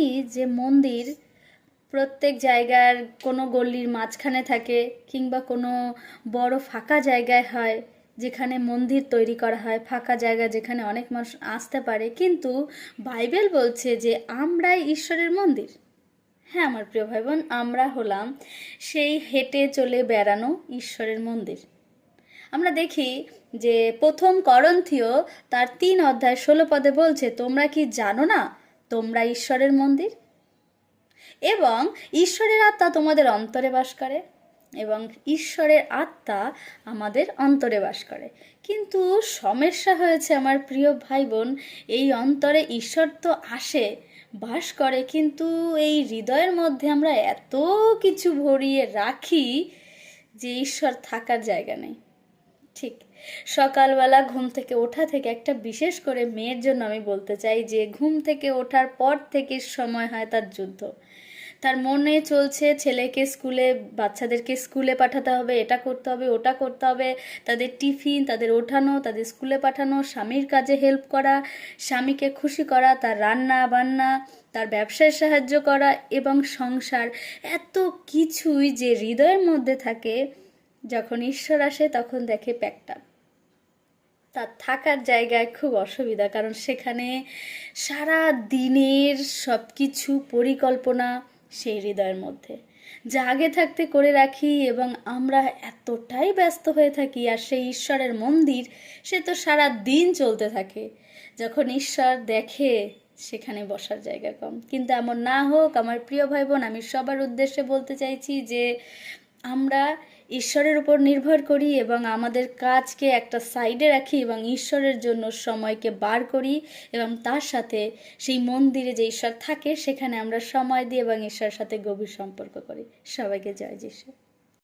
কি যে মন্দির প্রত্যেক জায়গার কোনো গলির মাঝখানে থাকে কিংবা কোনো বড় ফাঁকা জায়গায় হয়, যেখানে মন্দির তৈরি করা হয়, ফাঁকা জায়গা যেখানে অনেক মানুষ আসতে পারে। কিন্তু বাইবেল বলছে যে আমরাই ঈশ্বরের মন্দির। হ্যাঁ আমার প্রিয় ভাই বোন, আমরা হলাম সেই হেঁটে চলে বেড়ানো ঈশ্বরের মন্দির। আমরা দেখি যে প্রথম করন্থীয় তার 3 অধ্যায় 16 পদে বলছে, তোমরা কি জানো না তোমরা ঈশ্বরের মন্দির এবং ঈশ্বরের আত্মা তোমাদের অন্তরে বাস করে, এবং ঈশ্বরের আত্মা আমাদের অন্তরে বাস করে। কিন্তু সমস্যা হয়েছে আমার প্রিয় ভাই বোন, এই অন্তরে ঈশ্বর তো আসে, বাস করে, কিন্তু এই হৃদয়ের মধ্যে আমরা এত কিছু ভরিয়ে রাখি যে ঈশ্বর থাকার জায়গা নেই। ঠিক সকালবেলা ঘুম থেকে ওঠা থেকে, একটা বিশেষ করে মেয়ের জন্য আমি বলতে চাই যে ঘুম থেকে ওঠার পর থেকে সময় হয় তার যুদ্ধ। তার মনে চলছে ছেলেকে স্কুলে, বাচ্চাদেরকে স্কুলে পাঠাতে হবে, এটা করতে হবে, ওটা করতে হবে, তাদের টিফিন, তাদের ওঠানো, তাদের স্কুলে পাঠানো, স্বামীর কাজে হেল্প করা, স্বামীকে খুশি করা, তার রান্না বান্না, তার ব্যবসায় সাহায্য করা এবং সংসার, এত কিছুই যে হৃদয়ের মধ্যে থাকে। যখন ঈশ্বর আসে তখন দেখে প্যাকটা, তার থাকার জায়গায় খুব অসুবিধা, কারণ সেখানে সারা দিনের সব কিছু পরিকল্পনা সেই হৃদয়ের মধ্যে, যা আগে থাকতে করে রাখি, এবং আমরা এতটাই ব্যস্ত হয়ে থাকি। আর সেই ঈশ্বরের মন্দির সে তো সারা দিন চলতে থাকে, যখন ঈশ্বর দেখে সেখানে বসার জায়গা কম। কিন্তু এমন না হোক আমার প্রিয় ভাই বোন, আমি সবার উদ্দেশ্যে বলতে চাইছি যে আমরা ঈশ্বরের উপর নির্ভর করি এবং আমাদের কাজকে একটা সাইডে রাখি এবং ঈশ্বরের জন্য সময়কে বার করি, এবং তার সাথে সেই মন্দিরে যে ঈশ্বর থাকে সেখানে আমরা সময় দিই এবং ঈশ্বরের সাথে গভীর সম্পর্ক করি। সবাইকে জয় যিশু।